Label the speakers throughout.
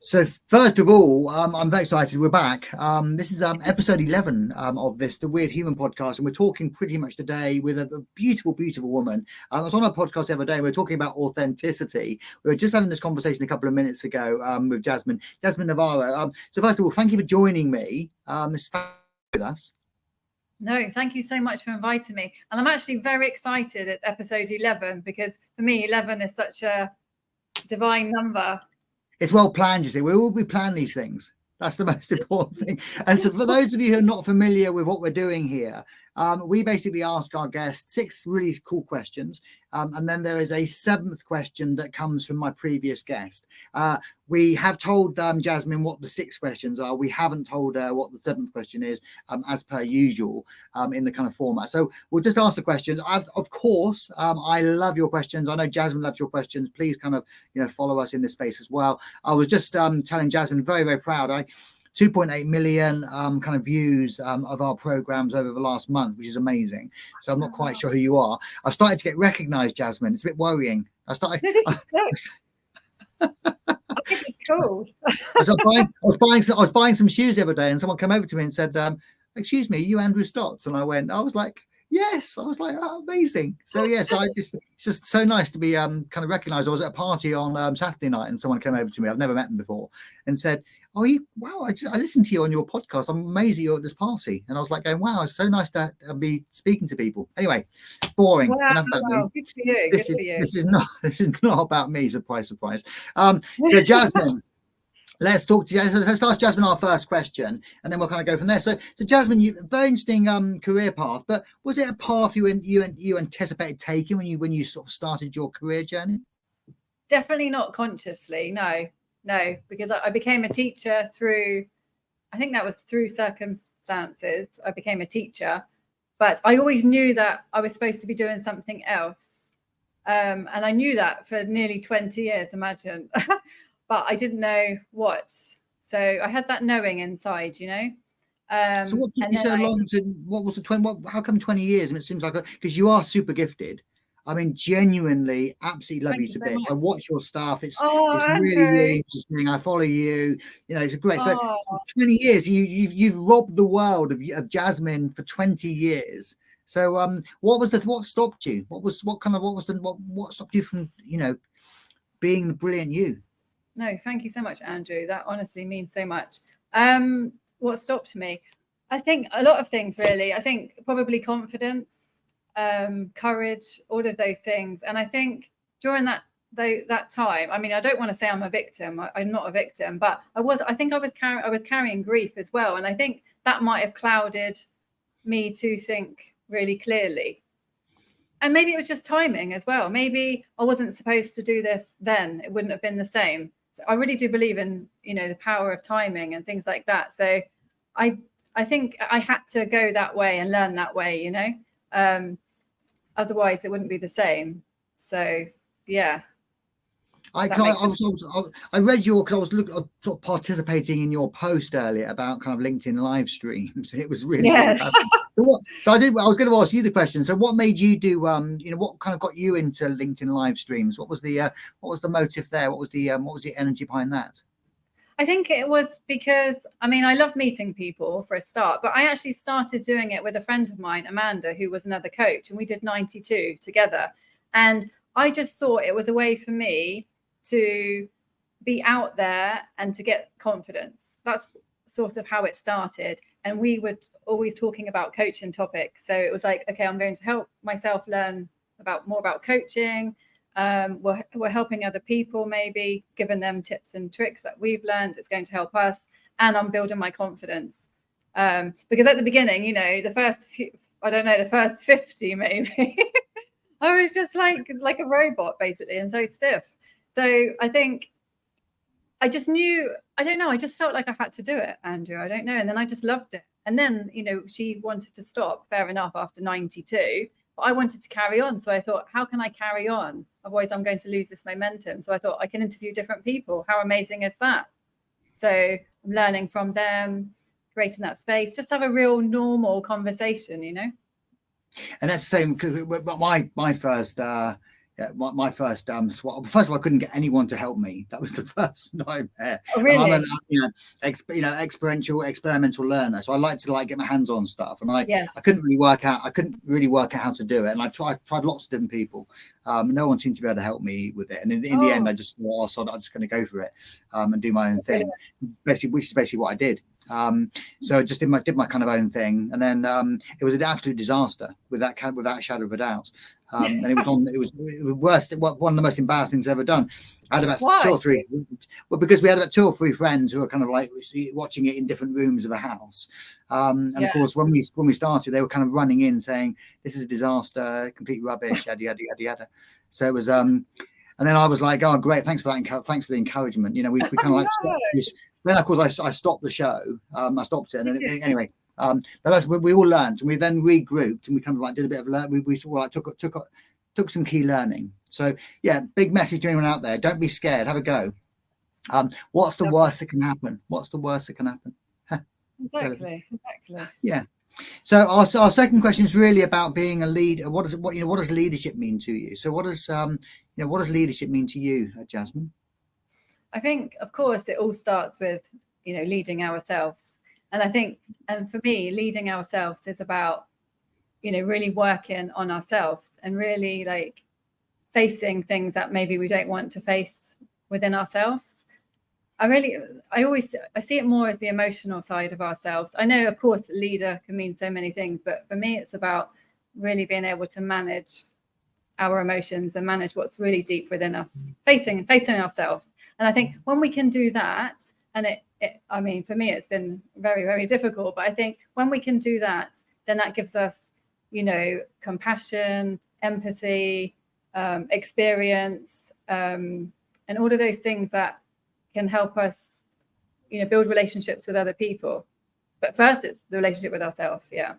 Speaker 1: So first of all, I'm very excited. We're back. This is episode 11 of the Weird Human podcast, and we're talking pretty much today with a beautiful, beautiful woman. I was on a podcast the other day. We were talking about authenticity. We were just having this conversation a couple of minutes ago with Jasmine Navarro. So first of all, thank you for joining me. It's with us.
Speaker 2: No, thank you so much for inviting me. And I'm actually very excited at episode 11 because for me, 11 is such a divine number.
Speaker 1: It's well planned, you see. We plan these things. That's the most important thing. And so for those of you who are not familiar with what we're doing here, we basically ask our guests 6 really cool questions. And then there is a 7th question that comes from my previous guest. We have told Jasmine what the 6 questions are. We haven't told her what the 7th question is, as per usual, in the kind of format. So we'll just ask the questions. Of course, I love your questions. I know Jasmine loves your questions. Please kind of, follow us in this space as well. I was just telling Jasmine, very, very proud. 2.8 million kind of views of our programs over the last month, which is amazing. So I'm not quite sure who you are. I've started to get recognized, Jasmine. It's a bit worrying. I think
Speaker 2: it's cool.
Speaker 1: I was buying some shoes the other day, and someone came over to me and said, "Excuse me, you Andrew Stott?" And I was like, "Yes." I was like, "Oh, amazing." So yes, it's just so nice to be kind of recognized. I was at a party on Saturday night, and someone came over to me. I've never met them before, and said, "Oh, wow! I listened to you on your podcast. I'm amazed you're at this party." And I was like, "Going, wow! It's so nice to be speaking to people." Anyway, boring.
Speaker 2: Wow,
Speaker 1: Enough about me.
Speaker 2: Good for you.
Speaker 1: This is not about me. Surprise. So Jasmine. Let's ask Jasmine our first question, and then we'll kind of go from there. So Jasmine, you very interesting career path, but was it a path you anticipated taking when you sort of started your career journey?
Speaker 2: Definitely not consciously, no, because I became a teacher through circumstances. I became a teacher, but I always knew that I was supposed to be doing something else, and I knew that for nearly 20 years. Imagine. But I didn't know what. So I had that knowing inside,
Speaker 1: So what took you so long to, how come 20 years? I mean, it seems like, because you are super gifted. I mean, genuinely, absolutely love you to bits. I watch your stuff. It's really, really interesting. I follow you. It's great. So for 20 years, you've robbed the world of Jasmine for 20 years. So what stopped you? What stopped you from, being the brilliant you?
Speaker 2: No, thank you so much, Andrew. That honestly means so much. What stopped me? I think a lot of things, really. I think probably confidence, courage, all of those things. And I think during that time, I mean, I don't want to say I'm a victim. I'm not a victim, but I was carrying grief as well. And I think that might have clouded me to think really clearly. And maybe it was just timing as well. Maybe I wasn't supposed to do this then. It wouldn't have been the same. I really do believe in, the power of timing and things like that. So I think I had to go that way and learn that way, otherwise it wouldn't be the same. So, yeah.
Speaker 1: I read because I was sort of participating in your post earlier about kind of LinkedIn live streams. It was really, really fascinating. So I was going to ask you the question. So what made you do, what kind of got you into LinkedIn live streams? What was the motive there? What was the energy behind that?
Speaker 2: I think it was because, I love meeting people for a start, but I actually started doing it with a friend of mine, Amanda, who was another coach, and we did 92 together. And I just thought it was a way for me to be out there and to get confidence. That's sort of how it started. And we were always talking about coaching topics. So it was like, okay, I'm going to help myself learn more about coaching. We're helping other people, maybe giving them tips and tricks that we've learned. It's going to help us. And I'm building my confidence. Because at the beginning, the first 50 maybe, I was just like a robot, basically, and so stiff. So I think I just knew, I don't know, I just felt like I had to do it, Andrew. I don't know. And then I just loved it. And then, she wanted to stop, fair enough, after 92. But I wanted to carry on. So I thought, how can I carry on? Otherwise, I'm going to lose this momentum. So I thought I can interview different people. How amazing is that? So I'm learning from them, creating that space, just have a real normal conversation,
Speaker 1: And that's the same, because my first my first swap. First of all, I couldn't get anyone to help me. That was the first nightmare.
Speaker 2: Oh, really?
Speaker 1: And I'm an experimental learner, so I like to get my hands on stuff. And I couldn't really work out. I couldn't really work out how to do it. And I tried lots of different people. No one seemed to be able to help me with it. And in the end, I just thought, so I'm just going to go for it and do my own thing. Which is basically what I did. So just did my kind of own thing, and then it was an absolute disaster without a shadow of a doubt. And it was worse. One of the most embarrassing things I've ever done. I had about 2 or 3. Well, because we had about 2 or 3 friends who were kind of like watching it in different rooms of a house. And of course, when we started, they were kind of running in saying, "This is a disaster, complete rubbish, yada yada yada yada." So it was. And then I was like, "Oh, great! Thanks for that. Thanks for the encouragement." We kind of like stopped this. Then of course I stopped the show. I stopped it, and then anyway. But we all learned, and we then regrouped, and we kind of like did a bit of learn. We sort of like took some key learning. So yeah, big message to anyone out there: don't be scared. Have a go. What's the worst that can happen? What's the worst that can happen?
Speaker 2: Exactly.
Speaker 1: Yeah. So our second question is really about being a leader. What does leadership mean to you? So what does leadership mean to you, Jasmine?
Speaker 2: I think, of course, it all starts with leading ourselves. And I think, and for me, leading ourselves is about, really working on ourselves and really like facing things that maybe we don't want to face within ourselves. I see it more as the emotional side of ourselves. I know, of course, leader can mean so many things, but for me, it's about really being able to manage our emotions and manage what's really deep within us, facing ourselves. And I think when we can do that, and I mean, for me, it's been very, very difficult. But I think when we can do that, then that gives us, compassion, empathy, experience, and all of those things that can help us, build relationships with other people. But first, it's the relationship with ourselves. Yeah.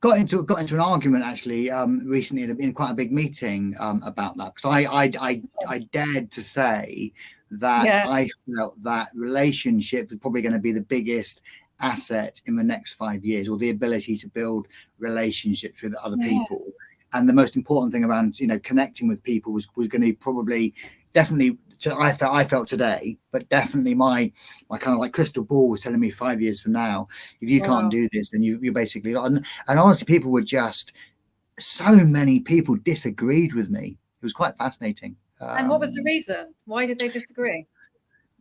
Speaker 1: Got into an argument actually recently in quite a big meeting about that, because I dared to say that I felt that relationship was probably going to be the biggest asset in the next 5 years, or the ability to build relationships with other people. And the most important thing around connecting with people was going to be probably definitely. I felt today, but definitely my kind of like crystal ball was telling me 5 years from now, if you can't do this, then you're basically not. And honestly, people were just, so many people disagreed with me. It was quite fascinating.
Speaker 2: And what was the reason? Why did they disagree?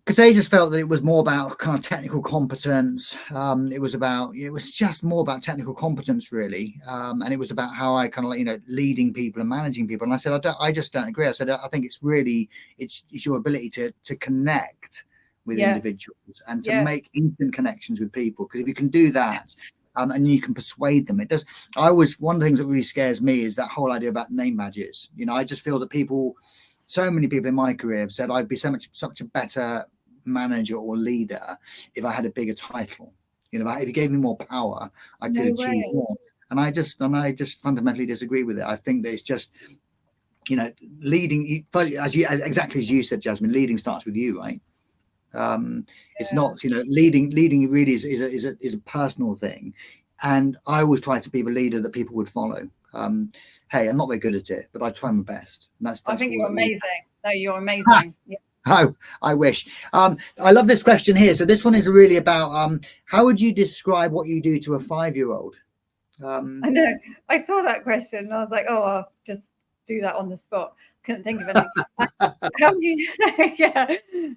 Speaker 1: Because they just felt that it was more about kind of technical competence. It was just more about technical competence, really. And it was about how I kind of like, leading people and managing people. And I said, I just don't agree. I said, I think it's really, it's your ability to connect with individuals and to make instant connections with people. Because if you can do that, and you can persuade them, one of the things that really scares me is that whole idea about name badges. I just feel that so many people in my career have said I'd be such a better manager or leader if I had a bigger title. If you gave me more power, I could achieve more. And I just fundamentally disagree with it. I think that it's just, leading, exactly as you said, Jasmine, leading starts with you, right? It's not, leading really is a personal thing. And I always try to be the leader that people would follow. Hey, I'm not very good at it, but I try my best. And that's
Speaker 2: I think you're amazing. No, you're amazing.
Speaker 1: Oh, I wish. I love this question here. So this one is really about how would you describe what you do to a 5-year-old?
Speaker 2: I know. I saw that question and I was like, oh, I'll just do that on the spot. Couldn't think of anything.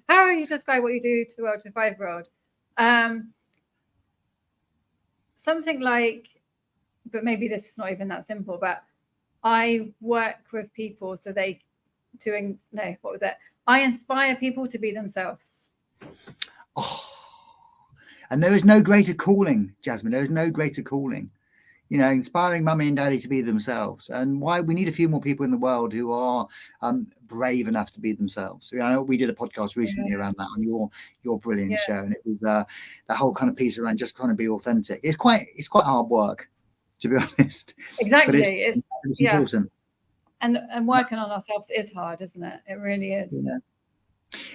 Speaker 2: How would you describe what you do to the world to a 5-year-old? Something like, but maybe this is not even that simple, but I work with people so I inspire people to be themselves.
Speaker 1: Oh, and there is no greater calling, Jasmine. There is no greater calling. Inspiring mummy and daddy to be themselves. And why we need a few more people in the world who are brave enough to be themselves. We did a podcast recently around that on your brilliant show, and it was that whole kind of piece around just trying to be authentic. It's quite hard work, to be honest.
Speaker 2: Exactly.
Speaker 1: But it's important.
Speaker 2: And working on ourselves is hard, isn't it? It really is.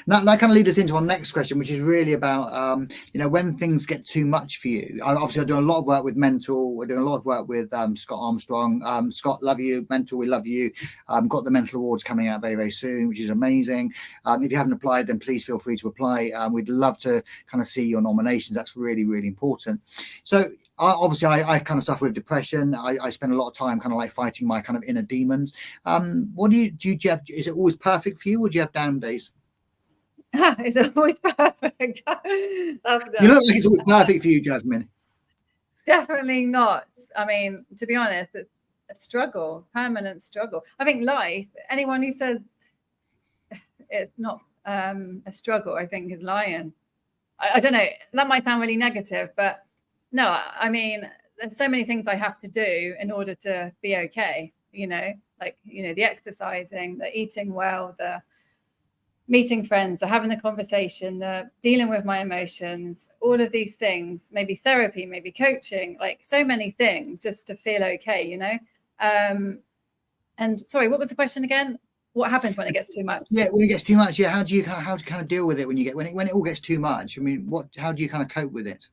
Speaker 1: That kind of leads us into our next question, which is really about, when things get too much for you. Obviously, I do a lot of work with Mental. We're doing a lot of work with Scott Armstrong. Scott, love you. Mental, we love you. Got the Mental Awards coming out very, very soon, which is amazing. If you haven't applied, then please feel free to apply. We'd love to kind of see your nominations. That's really, really important. So obviously, I kind of suffer with depression. I spend a lot of time kind of like fighting my kind of inner demons. What do you have? Is it always perfect for you, or do you have down days?
Speaker 2: It's always perfect.
Speaker 1: You look like it's always perfect for you, Jasmine.
Speaker 2: Definitely not. I mean, to be honest, it's a struggle, permanent struggle. I think life, anyone who says it's not a struggle, I think is lying. I don't know, that might sound really negative, but no, I mean, there's so many things I have to do in order to be okay, like, the exercising, the eating well, the meeting friends, the having the conversation, the dealing with my emotions, all of these things, maybe therapy, maybe coaching, like so many things just to feel okay, and sorry, what was the question again? What happens when it gets too much?
Speaker 1: Yeah, when it gets too much, yeah. How do you kind of deal with it when it all gets too much? I mean, how do you kind of cope with it?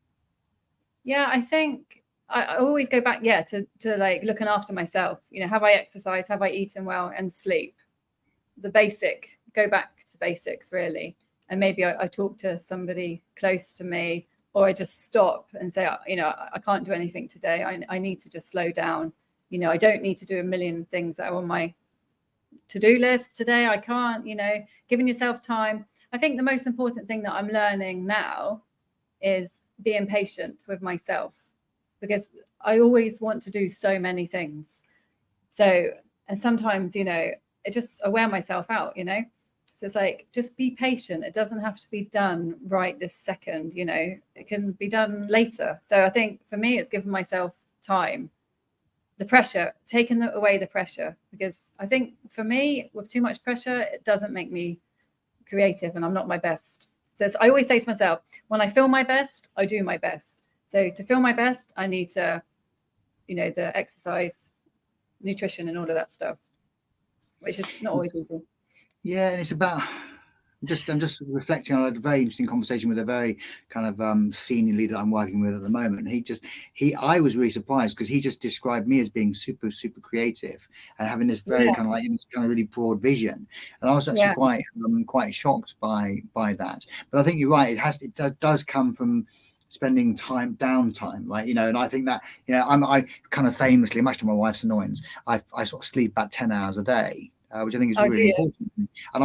Speaker 2: Yeah, I think I always go back, to like looking after myself. Have I exercised? Have I eaten well? And sleep. The basic, go back to basics, really. And maybe I talk to somebody close to me, or I just stop and say, I can't do anything today. I need to just slow down. I don't need to do a million things that are on my to-do list today. I can't, giving yourself time. I think the most important thing that I'm learning now is being patient with myself, because I always want to do so many things. So, and sometimes, I wear myself out, So it's like, just be patient. It doesn't have to be done right this second, it can be done later. So I think for me, it's giving myself time. The pressure, taking away the pressure, because I think for me, with too much pressure, it doesn't make me creative, and I'm not my best. So I always say to myself, when I feel my best, I do my best. So to feel my best, I need to, the exercise, nutrition, and all of that stuff, which is not always easy.
Speaker 1: Yeah, and it's about I'm just reflecting on a very interesting conversation with a very kind of senior leader I'm working with at the moment. I was really surprised because he just described me as being super, super creative and having this very kind of really broad vision. And I was actually quite shocked by that. But I think you're right. It does come from spending downtime, right? And I think that, I kind of famously, much to my wife's annoyance, I sort of sleep about 10 hours a day, which I think is really important. And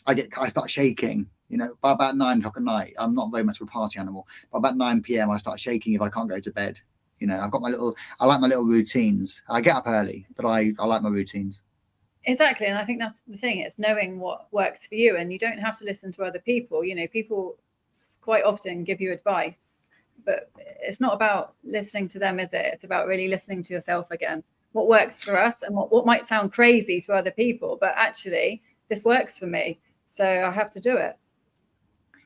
Speaker 1: I start shaking, by about 9 o'clock at night. I'm not very much of a party animal, but about 9 p.m. I start shaking if I can't go to bed. I've got I like my little routines. I get up early, but I like my routines.
Speaker 2: Exactly. And I think that's the thing. It's knowing what works for you, and you don't have to listen to other people. People quite often give you advice, but it's not about listening to them, is it? It's about really listening to yourself again. What works for us, and what might sound crazy to other people, but actually this works for me. So I have to do it.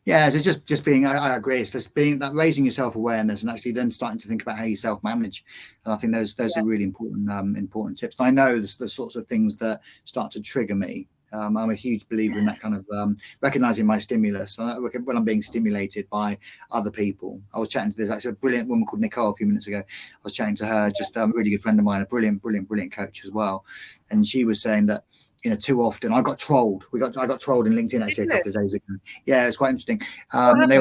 Speaker 1: Yeah, so just being, I agree. It's just being that, raising your self-awareness, and actually then starting to think about how you self-manage. And I think those are really important tips. And I know the sorts of things that start to trigger me. I'm a huge believer in that kind of recognizing my stimulus when I'm being stimulated by other people. I was chatting to this actually a brilliant woman called Nicole a few minutes ago. I was chatting to her, just a really good friend of mine, a brilliant coach as well. And she was saying that, too often I got trolled. I got trolled in LinkedIn actually a couple of days ago. Yeah, it's quite interesting. They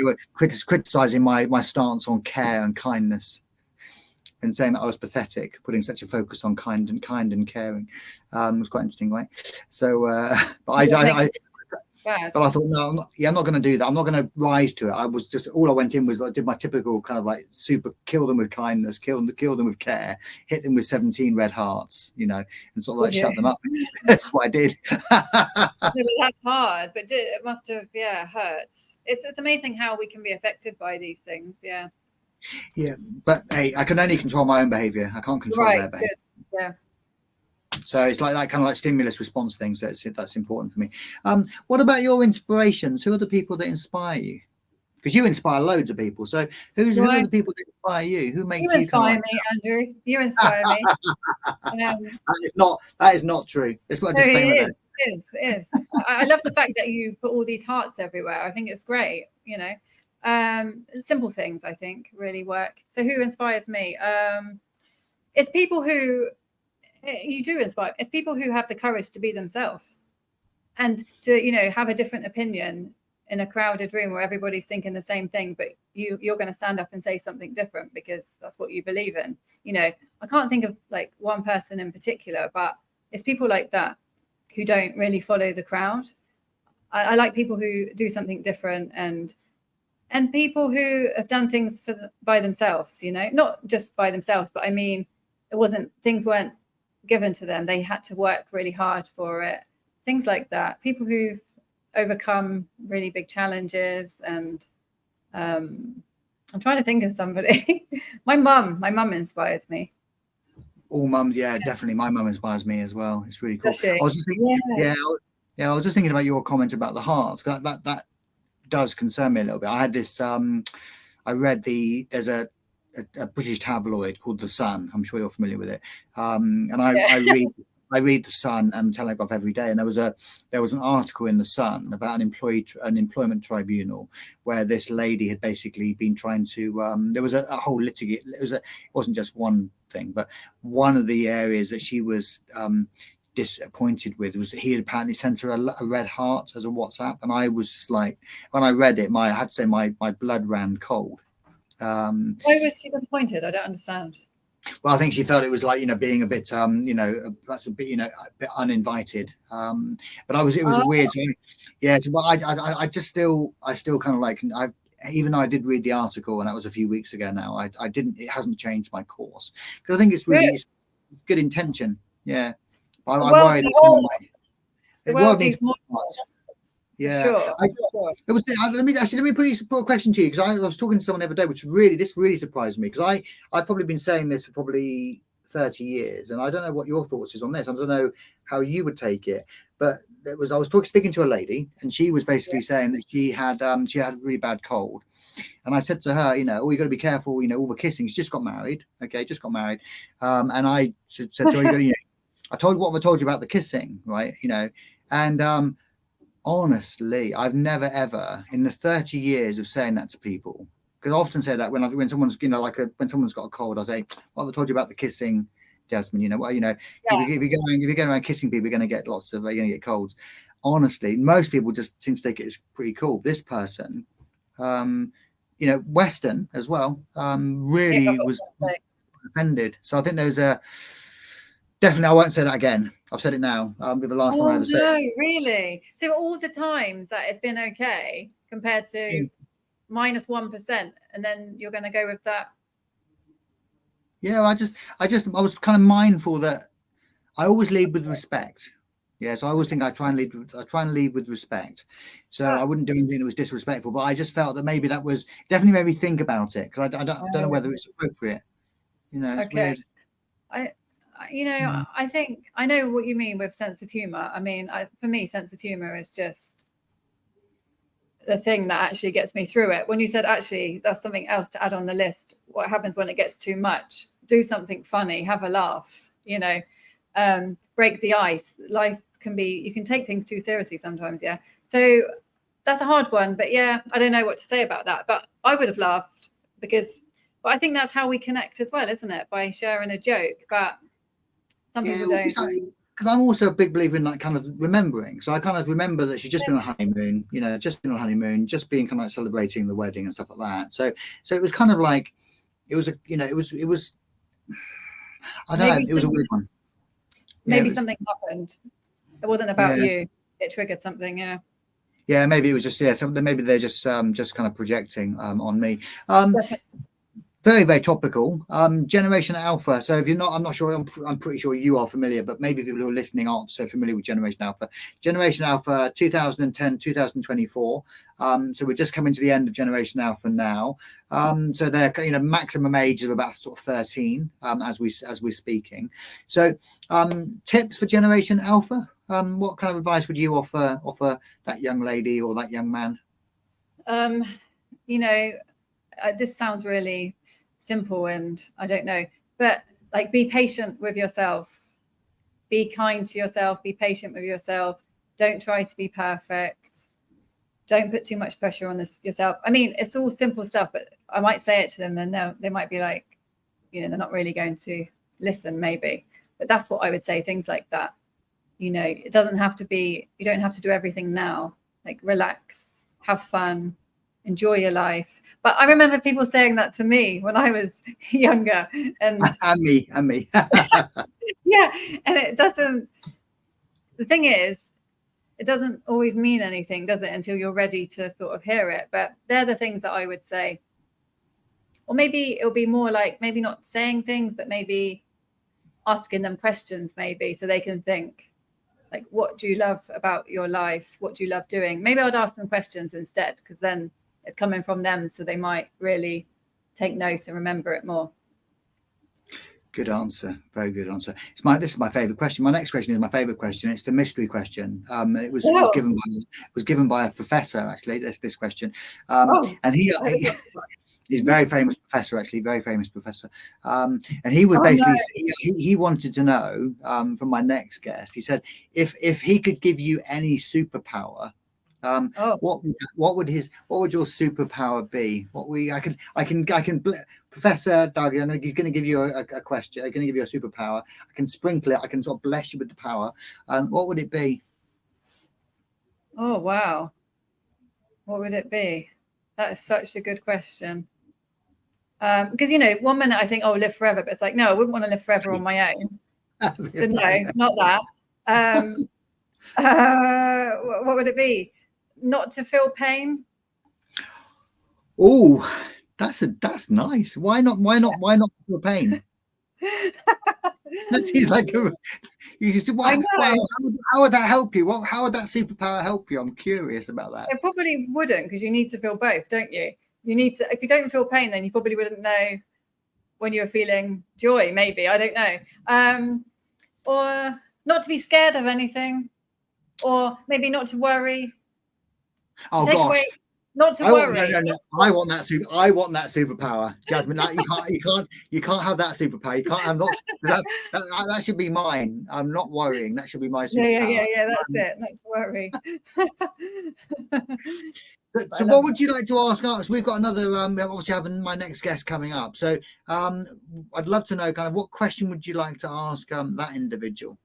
Speaker 1: were criticizing my stance on care and kindness, and saying that I was pathetic, putting such a focus on kind and caring. It was quite interesting, right? So, but I thought, no, I'm not going to do that. I'm not going to rise to it. All I went in was I did my typical kind of like super kill them with kindness, kill them with care, hit them with 17 red hearts, and sort of like shut them up. That's what I did.
Speaker 2: That's hard, but it must have, hurt. It's amazing how we can be affected by these things. Yeah.
Speaker 1: Yeah, but hey, I can only control my own behavior. I can't control their behavior.
Speaker 2: Good. Yeah.
Speaker 1: So it's like that kind of like stimulus response things. That's important for me. What about your inspirations? Who are the people that inspire you? Because you inspire loads of people. So who are the people that inspire you? Who make you
Speaker 2: inspire me, Andrew? You inspire me.
Speaker 1: That is not true. Let's put a disclaimer there.
Speaker 2: It is. I love the fact that you put all these hearts everywhere. I think it's great, you know. Simple things, I think, really work. So who inspires me? It's people who you do inspire. It's people who have the courage to be themselves and to, you know, have a different opinion in a crowded room where everybody's thinking the same thing, but you're going to stand up and say something different because that's what you believe in. You know, I can't think of like one person in particular, but it's people like that who don't really follow the crowd. I like people who do something different and people who have done things by themselves, you know, not just by themselves, but I mean, things weren't given to them. They had to work really hard for it. Things like that. People who've overcome really big challenges. And I'm trying to think of somebody. My mum inspires me.
Speaker 1: All mums, yeah, definitely. My mum inspires me as well. It's really cool.
Speaker 2: Does she?
Speaker 1: I was just thinking, I was just thinking about your comment about the hearts. That does concern me a little bit. I had this. I read there's a British tabloid called The Sun. I'm sure you're familiar with it. And I read The Sun and Telegraph every day. And there was an article in The Sun about an employment tribunal where this lady had basically been trying to. There was a whole litigate. It wasn't just one thing, but one of the areas that she was disappointed with was that he had apparently sent her a red heart as a WhatsApp. And I was just like, when I read it, I had to say my blood ran cold.
Speaker 2: Why was she disappointed? I don't understand.
Speaker 1: Well, I think she felt it was like, you know, being a bit, that's a bit, you know, a bit uninvited. But it was weird. So, yeah. So, but I still kind of like, even though I did read the article and that was a few weeks ago now, it hasn't changed my course because I think it's really it's good intention. Yeah. I worry that the world needs more. Yeah,
Speaker 2: sure.
Speaker 1: Let me put a question to you because I was talking to someone the other day, which really surprised me because I've probably been saying this for probably 30 years, and I don't know what your thoughts is on this. I don't know how you would take it, but I was speaking to a lady, and she was basically saying that she had a really bad cold, and I said to her, you know, you got to be careful, you know, all the kissing. She just got married, and I said to her, you know, I told you about the kissing, right? You know, and honestly, I've never ever in the 30 years of saying that to people, because I often say that when someone's, you know, when someone's got a cold, I say, well, I told you about the kissing, Jasmine, you know, well, you know, if you're going around kissing people, you're going to get you're going to get colds. Honestly, most people just seem to think it's pretty cool. This person, you know, Western as well, really was offended. So I think there's definitely, I won't say that again. I've said it now. With the last time I ever said it.
Speaker 2: No, really? So all the times that it's been okay compared to minus 1%, and then you're going to go with that?
Speaker 1: Yeah, I was kind of mindful that I always lead with respect. Yeah, so I always think I try and lead with respect. So I wouldn't do anything that was disrespectful. But I just felt that maybe that was definitely made me think about it because I don't know whether it's appropriate. You know, it's weird.
Speaker 2: I think I know what you mean with sense of humor. I mean, for me, sense of humor is just the thing that actually gets me through it. When you said, actually, that's something else to add on the list. What happens when it gets too much? Do something funny, have a laugh, you know, break the ice. Life can be, you can take things too seriously sometimes. Yeah. So that's a hard one, but yeah, I don't know what to say about that, but I would have laughed but I think that's how we connect as well, isn't it? By sharing a joke, but some people don't.
Speaker 1: Because I'm also a big believer in like kind of remembering. So I kind of remember that she's just been on honeymoon, you know, just being kind of like celebrating the wedding and stuff like that. So it was kind of like, it was, I don't know, it was a weird one.
Speaker 2: Maybe something happened. It wasn't about you. It triggered something. Yeah.
Speaker 1: Yeah, maybe it was just something. Maybe they're just kind of projecting on me. Very, very topical. Generation Alpha. So if you're not, I'm not sure, I'm pretty sure you are familiar, but maybe people who are listening aren't so familiar with Generation Alpha. Generation Alpha 2010, 2024. So we're just coming to the end of Generation Alpha now. So they're, you know, maximum age of about sort of 13 as we're speaking. So tips for Generation Alpha. What kind of advice would you offer that young lady or that young man?
Speaker 2: You know, this sounds really simple and I don't know, but like, be patient with yourself, be kind to yourself, be patient with yourself, Don't try to be perfect. Don't put too much pressure on yourself. I mean, it's all simple stuff, but I might say it to them, and they might be like, they're not really going to listen, maybe. But that's what I would say, things like that. It doesn't have to be, you don't have to do everything now. Like, relax, have fun, enjoy your life. But I remember people saying that to me when I was younger. And
Speaker 1: me.
Speaker 2: yeah. And the thing is, it doesn't always mean anything, does it, until you're ready to sort of hear it. But they're the things that I would say. Or maybe it'll be more like, maybe not saying things, but maybe asking them questions, maybe, so they can think, like, what do you love about your life? What do you love doing? Maybe I'd ask them questions instead, because then it's coming from them, so they might really take note and remember it more.
Speaker 1: Good answer. Very good answer. This is my favorite question. My next question is my favorite question. It's the mystery question. It was given by a professor, actually. This question, and he's a very famous professor, actually, very famous professor. And he was he wanted to know from my next guest. He said, if he could give you any superpower, what would your superpower be? Professor Doug, I know he's going to give you a question. I'm going to give you a superpower. I can sprinkle it. I can sort of bless you with the power. What would it be?
Speaker 2: Oh, wow. What would it be? That is such a good question. Because, 1 minute I think, live forever. But it's like, no, I wouldn't want to live forever on my own. So no, not that. What would it be? Not to feel pain.
Speaker 1: Oh, that's nice. Why not feel pain? That seems like how would that help you? How would that superpower help you? I'm curious about that.
Speaker 2: It probably wouldn't, because you need to feel both, don't you? You need to. If you don't feel pain, then you probably wouldn't know when you're feeling joy. Maybe, I don't know. Or not to be scared of anything, or maybe not to worry.
Speaker 1: Oh gosh.
Speaker 2: Not to worry.
Speaker 1: No. I want that superpower, Jasmine. You can't have that superpower. You can't have that should be mine. I'm not worrying. That should be my superpower.
Speaker 2: Yeah. That's it. Not to worry.
Speaker 1: So what would you like to ask us? We've got another. Obviously, having my next guest coming up. So I'd love to know kind of what question would you like to ask that individual?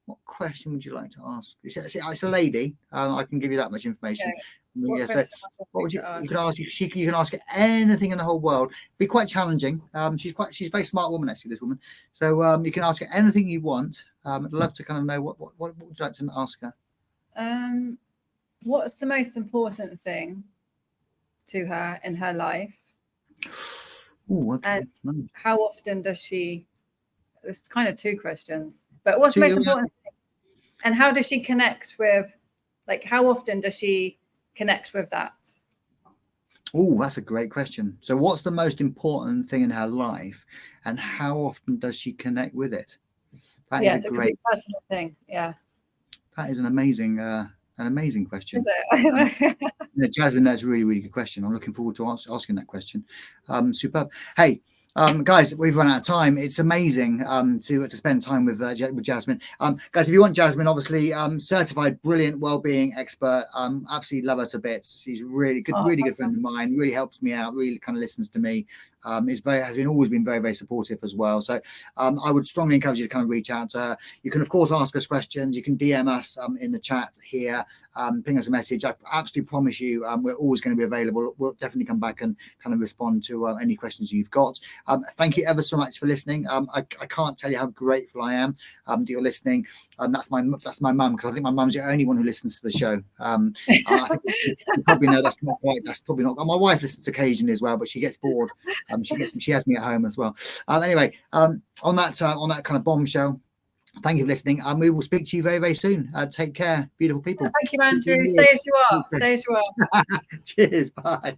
Speaker 1: What question would you like to ask? It's a lady. I can give you that much information.
Speaker 2: Okay.
Speaker 1: What would you can ask? You can ask anything in the whole world. Be quite challenging. She's a very smart woman, actually. This woman. So you can ask her anything you want. I'd love to kind of know what would you like to ask her.
Speaker 2: What's the most important thing to her in her life?
Speaker 1: Oh, okay.
Speaker 2: And
Speaker 1: nice.
Speaker 2: How often does she? It's kind of two questions. But what's the most important thing? And how does she connect with, like, how often does she connect with that?
Speaker 1: Oh, that's a great question. So what's the most important thing in her life, and how often does she connect with it? That is a great
Speaker 2: personal thing. Yeah.
Speaker 1: That is an amazing question.
Speaker 2: Is it?
Speaker 1: Jasmine, that's a really, really good question. I'm looking forward to asking that question. Superb. Hey, guys, we've run out of time. It's amazing to spend time with Jasmine. Guys, if you want Jasmine, obviously certified brilliant well-being expert. Absolutely love her to bits. She's really good, good friend of mine. Really helps me out. Really kind of listens to me. Always been very, very supportive as well. So I would strongly encourage you to kind of reach out to her. You can of course ask us questions. You can DM us in the chat here. Ping us a message. I absolutely promise you we're always going to be available. We'll definitely come back and kind of respond to any questions you've got. Thank you ever so much for listening. I can't tell you how grateful I am that you're listening. That's my mum, because I think my mum's the only one who listens to the show. I think you probably know that's probably not. My wife listens occasionally as well, but she gets bored. She has me at home as well. Anyway, on that kind of bombshell, thank you for listening. We will speak to you very, very soon. Take care, beautiful people.
Speaker 2: Thank you, Andrew. Stay as you are. Stay as you are.
Speaker 1: Cheers. Bye.